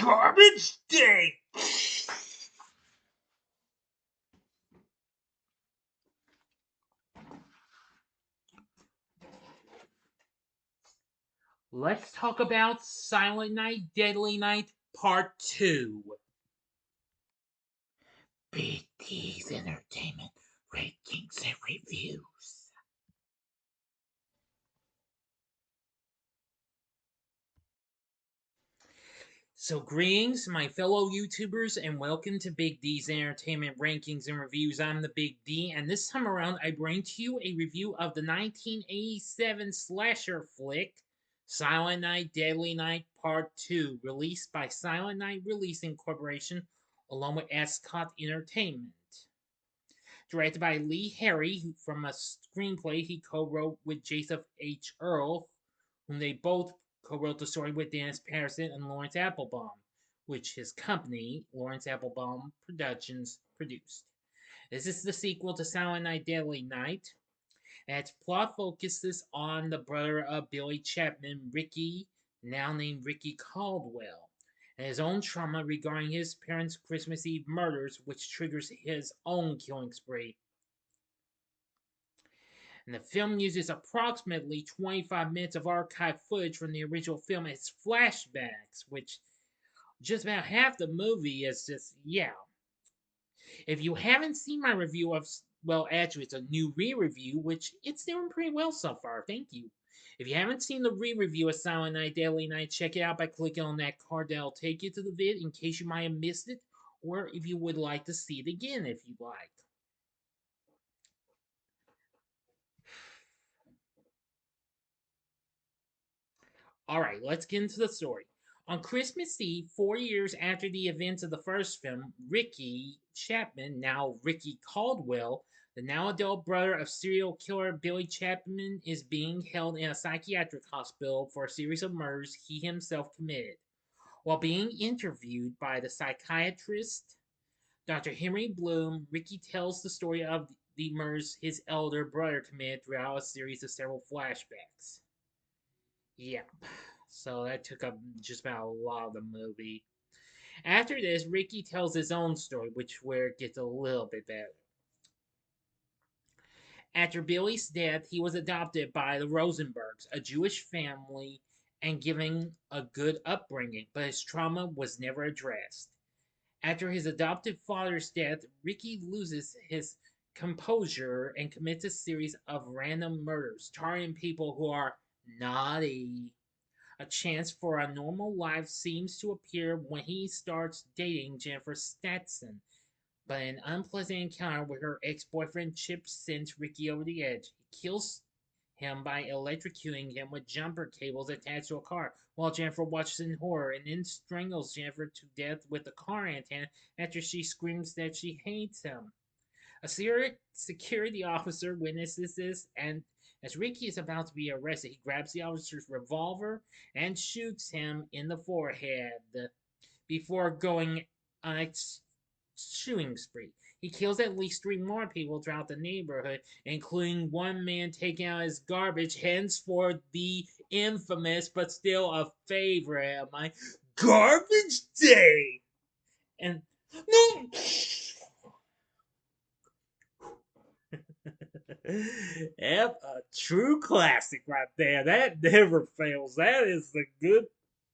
Garbage day! Let's talk about Silent Night, Deadly Night, Part 2. Big D's Entertainment Ratings and Reviews. So, greetings, my fellow YouTubers, and welcome to Big D's Entertainment Rankings and Reviews. I'm the Big D, and this time around, I bring to you a review of the 1987 slasher flick, Silent Night, Deadly Night Part 2, released by Silent Night Releasing Corporation, along with Ascot Entertainment. Directed by Lee Harry, from a screenplay he co-wrote with Joseph H. Earl, whom they both co-wrote the story with Dennis Patterson and Lawrence Applebaum, which his company, Lawrence Applebaum Productions, produced. This is the sequel to Silent Night, Deadly Night, and its plot focuses on the brother of Billy Chapman, Ricky, now named Ricky Caldwell, and his own trauma regarding his parents' Christmas Eve murders, which triggers his own killing spree. And the film uses approximately 25 minutes of archived footage from the original film as flashbacks, which just about half the movie is just, yeah. If you haven't seen my review of, well, actually, it's a new re-review, which it's doing pretty well so far, thank you. If you haven't seen the re-review of Silent Night, Deadly Night, check it out by clicking on that card that'll take you to the vid in case you might have missed it, or if you would like to see it again if you'd like. Alright, let's get into the story. On Christmas Eve, 4 years after the events of the first film, Ricky Chapman, now Ricky Caldwell, the now adult brother of serial killer Billy Chapman, is being held in a psychiatric hospital for a series of murders he himself committed. While being interviewed by the psychiatrist, Dr. Henry Bloom, Ricky tells the story of the murders his elder brother committed throughout a series of several flashbacks. Yep. So that took up just about a lot of the movie. After this, Ricky tells his own story, which where it gets a little bit better. After Billy's death, he was adopted by the Rosenbergs, a Jewish family, and given a good upbringing, but his trauma was never addressed. After his adoptive father's death, Ricky loses his composure and commits a series of random murders, targeting people who are naughty. A chance for a normal life seems to appear when he starts dating Jennifer Stetson, but an unpleasant encounter with her ex-boyfriend Chip sends Ricky over the edge. He kills him by electrocuting him with jumper cables attached to a car, while Jennifer watches in horror and then strangles Jennifer to death with a car antenna after she screams that she hates him. A security officer witnesses this, and as Ricky is about to be arrested, he grabs the officer's revolver and shoots him in the forehead before going on a shooting spree. He kills at least 3 more people throughout the neighborhood, including one man taking out his garbage, henceforth the infamous but still a favorite of mine, Garbage Day. And no. Yep, a true classic right there. That never fails. That is the good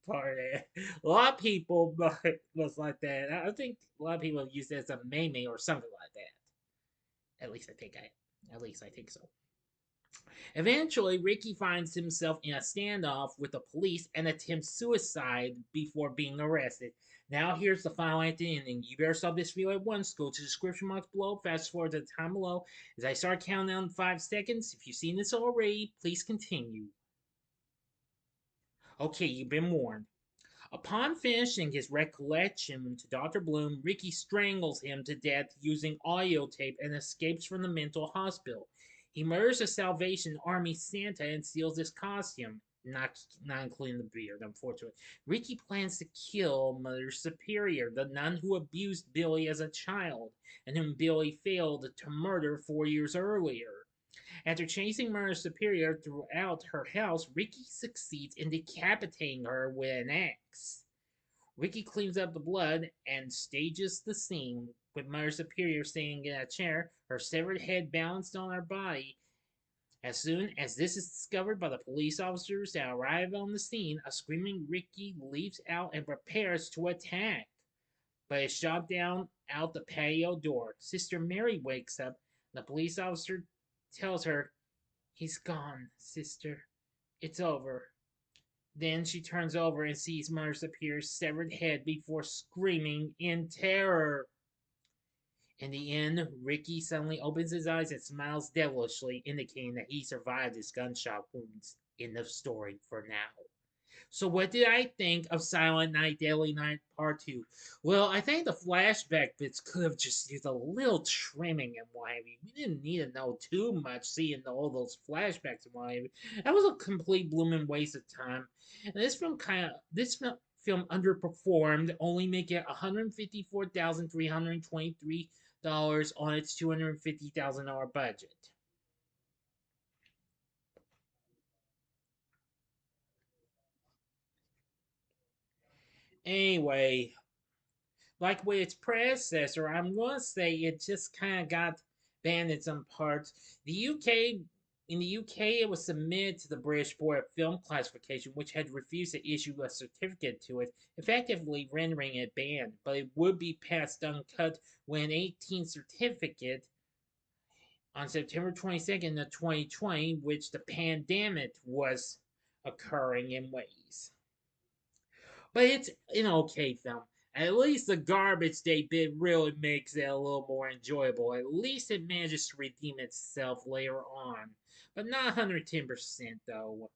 part. A lot of people was like that. I think a lot of people use it as a meme or something like that. At least I think so. Eventually, Ricky finds himself in a standoff with the police and attempts suicide before being arrested. Now, here's the final at the ending. You better stop this video at once. Go to the description box below. Fast forward to the time below. As I start counting down 5 seconds, if you've seen this already, please continue. Okay, you've been warned. Upon finishing his recollection to Dr. Bloom, Ricky strangles him to death using audio tape and escapes from the mental hospital. He murders a Salvation Army Santa and steals his costume, not including the beard, unfortunately. Ricky plans to kill Mother Superior, the nun who abused Billy as a child, and whom Billy failed to murder 4 years earlier. After chasing Mother Superior throughout her house, Ricky succeeds in decapitating her with an axe. Ricky cleans up the blood and stages the scene with Mother Superior sitting in a chair, her severed head balanced on her body. As soon as this is discovered by the police officers that arrive on the scene, a screaming Ricky leaps out and prepares to attack, but is shot down out the patio door. Sister Mary wakes up. The police officer tells her, "He's gone, sister. It's over." Then she turns over and sees Mother Superior's severed head before screaming in terror. In the end, Ricky suddenly opens his eyes and smiles devilishly, indicating that he survived his gunshot wounds. End of story for now. So, what did I think of Silent Night, Deadly Night Part 2? Well, I think the flashback bits could have just used a little trimming and what have you. We didn't need to know too much seeing all those flashbacks and what have you. That was a complete blooming waste of time. And this film underperformed, only making $154,323 on its $250,000 budget. Anyway, like with its predecessor, I'm going to say it just kind of got banned in some parts. The UK, in the UK, it was submitted to the British Board of Film Classification, which had refused to issue a certificate to it, effectively rendering it banned. But it would be passed uncut when an 18th certificate on September 22nd of 2020, which the pandemic was occurring in ways. But it's an okay film. At least the garbage they bit really makes it a little more enjoyable. At least it manages to redeem itself later on. But not 110% though.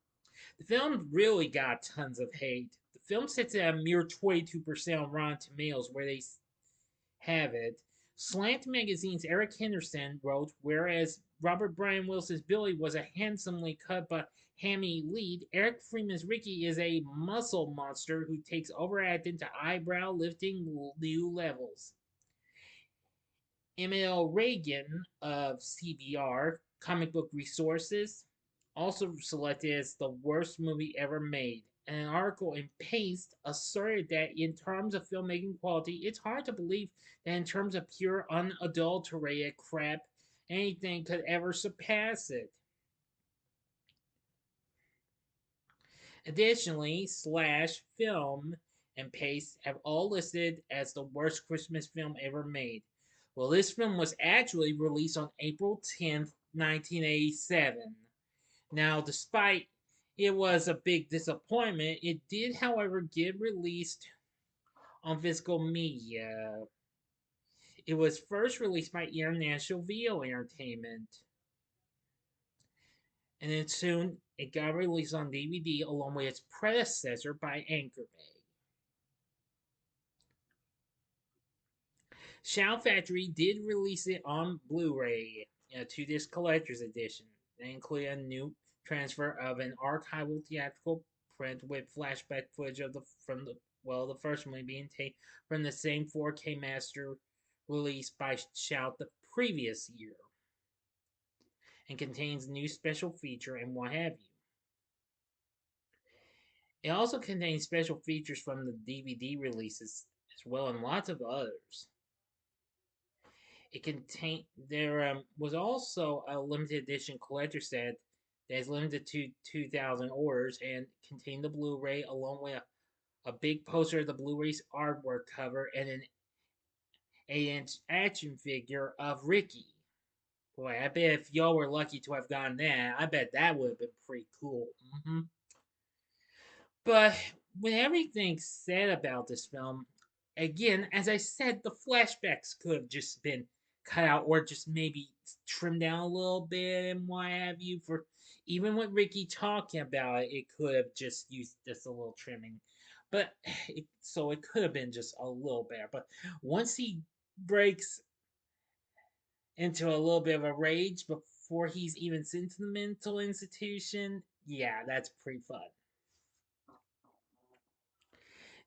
The film really got tons of hate. The film sits at a mere 22% on Rotten Tomatoes, where they have it. Slant Magazine's Eric Henderson wrote, whereas Robert Brian Wilson's Billy was a handsomely cut but hammy lead, Eric Freeman's Ricky is a muscle monster who takes overacting to eyebrow lifting new levels. M.L. Reagan of CBR, Comic Book Resources, also selected as the worst movie ever made. And an article in Paste asserted that in terms of filmmaking quality, it's hard to believe that in terms of pure, unadulterated crap, anything could ever surpass it. Additionally, Slash, Film, and Paste have all listed as the worst Christmas film ever made. Well, this film was actually released on April 10th, 1987. Now, despite it was a big disappointment, it did, however, get released on physical media. It was first released by International Video Entertainment, and then soon it got released on DVD along with its predecessor by Anchor Bay. Shout Factory did release it on Blu-ray, a two-disc collector's edition. They include a new transfer of an archival theatrical print with flashback footage of the first movie being taken from the same 4K master released by Shout the previous year, and contains new special feature and what have you. It also contains special features from the DVD releases as well, and lots of others. It contained was also a limited edition collector set that is limited to 2,000 orders and contained the Blu-ray along with a big poster of the Blu-ray's artwork cover and an 8-inch action figure of Ricky. Boy, I bet if y'all were lucky to have gotten that, I bet that would have been pretty cool. But when everything's said about this film, again, as I said, the flashbacks could have just been cut out or just maybe trimmed down a little bit and what have you. For even with Ricky talking about it, it could have just used just a little trimming. But so it could have been just a little better. But once he breaks into a little bit of a rage before he's even sent to the mental institution, yeah, that's pretty fun.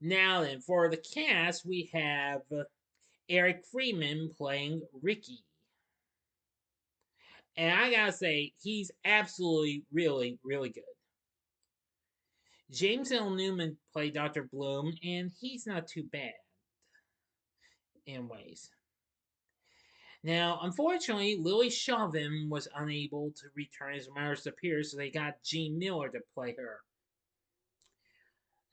Now then, for the cast, we have Eric Freeman playing Ricky. And I gotta say, he's absolutely really, really good. James L. Newman played Dr. Bloom, and he's not too bad in ways. Now, unfortunately, Lily Chauvin was unable to return as Martha Pierce, so they got Jean Miller to play her.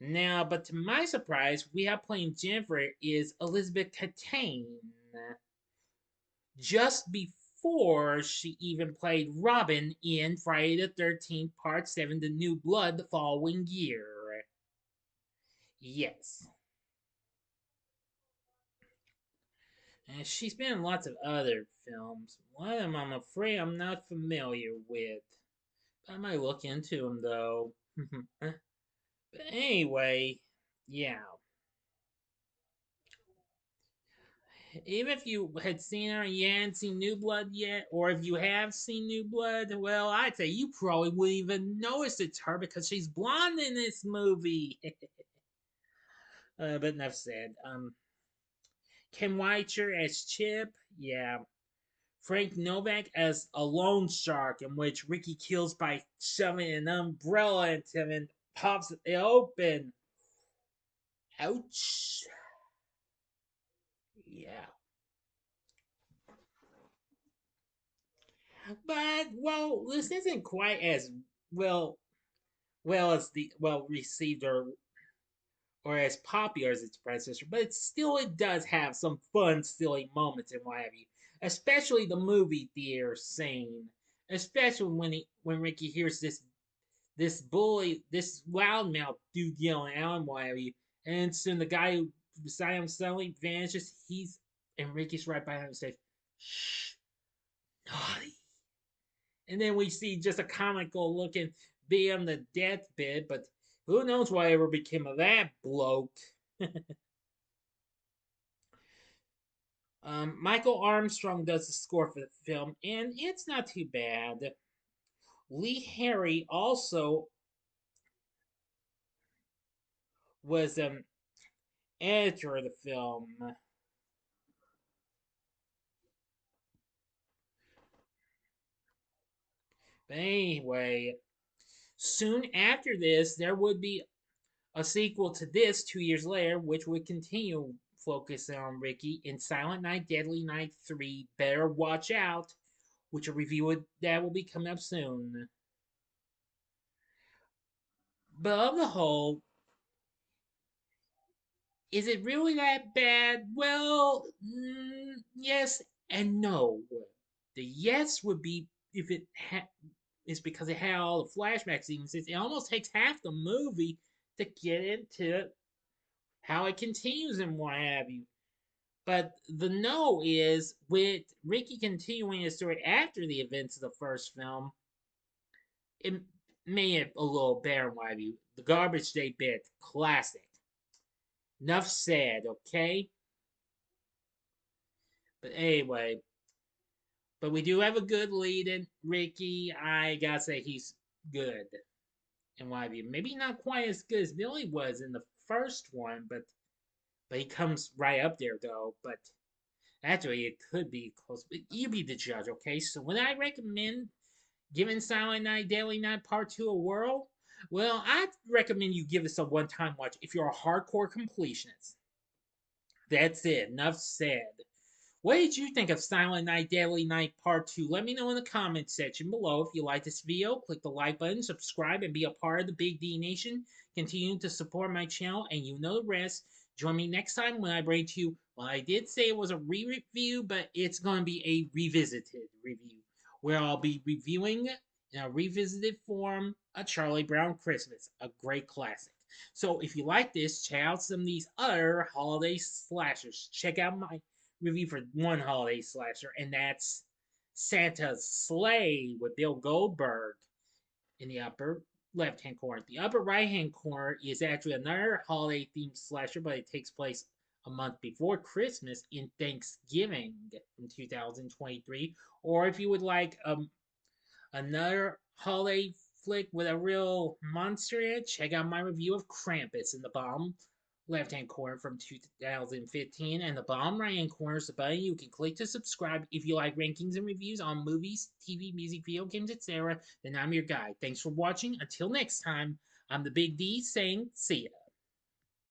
Now, but to my surprise, we have playing Jennifer is Elizabeth Kaitain, just before she even played Robin in Friday the 13th, Part 7, The New Blood, the following year. Yes. And she's been in lots of other films. One of them I'm afraid I'm not familiar with. I might look into them though. But anyway, yeah. Even if you had seen her and you hadn't seen New Blood yet, or if you have seen New Blood, well, I'd say you probably wouldn't even notice it's her because she's blonde in this movie. But enough said. Ken Weicher as Chip, yeah. Frank Novak as a loan shark, in which Ricky kills by shoving an umbrella into him and pops it open. Ouch. Yeah. But well, this isn't quite as well as the well received or as popular as its predecessor, but it does have some fun, silly moments and what have you. Especially the movie theater scene. Especially when Ricky hears this bully, this loudmouth dude yelling out and what have you, and soon the guy who beside him suddenly vanishes. And Ricky's right behind him and says, "Shh, naughty." And then we see just a comical looking being the deathbed, but who knows whatever became of that bloke. Michael Armstrong does the score for the film, and it's not too bad. Lee Harry also was editor of the film. But anyway, soon after this, there would be a sequel to this 2 years later, which would continue focusing on Ricky in Silent Night, Deadly Night 3, Better Watch Out, which a review that will be coming up soon. But on the whole, is it really that bad? Well, yes and no. The yes would be if is because it had all the flashback sequences. It almost takes half the movie to get into how it continues and what have you. But the no is with Ricky continuing his story after the events of the first film, it made it a little better in my view. The garbage day bit, classic. Enough said, okay? But anyway, but we do have a good lead in Ricky. I gotta say he's good in my view. Maybe not quite as good as Billy was in the first one, but he comes right up there though. But actually, it could be close. But you be the judge, okay? So would I recommend giving Silent Night, Deadly Night Part 2 a whirl? Well, I'd recommend you give this a one-time watch if you're a hardcore completionist. That's it. Enough said. What did you think of Silent Night, Deadly Night Part 2? Let me know in the comments section below. If you like this video, click the like button, subscribe, and be a part of the Big D Nation. Continue to support my channel, and you know the rest. Join me next time when I bring to you, well, I did say it was a re-review, but it's going to be a revisited review, where I'll be reviewing in a revisited form A Charlie Brown Christmas, a great classic. So if you like this, check out some of these other holiday slashers. Check out my review for one holiday slasher, and that's Santa's Sleigh with Bill Goldberg in the upper left hand corner. The upper right hand corner is actually another holiday themed slasher, but it takes place a month before Christmas in Thanksgiving in 2023. Or if you would like another holiday flick with a real monster in it, check out my review of Krampus in the bottom left hand corner from 2015. And the bottom right hand corner is the button you can click to subscribe if you like rankings and reviews on movies, TV, music, video games, etc. Then I'm your guide. Thanks for watching. Until next time, I'm the Big D saying see ya.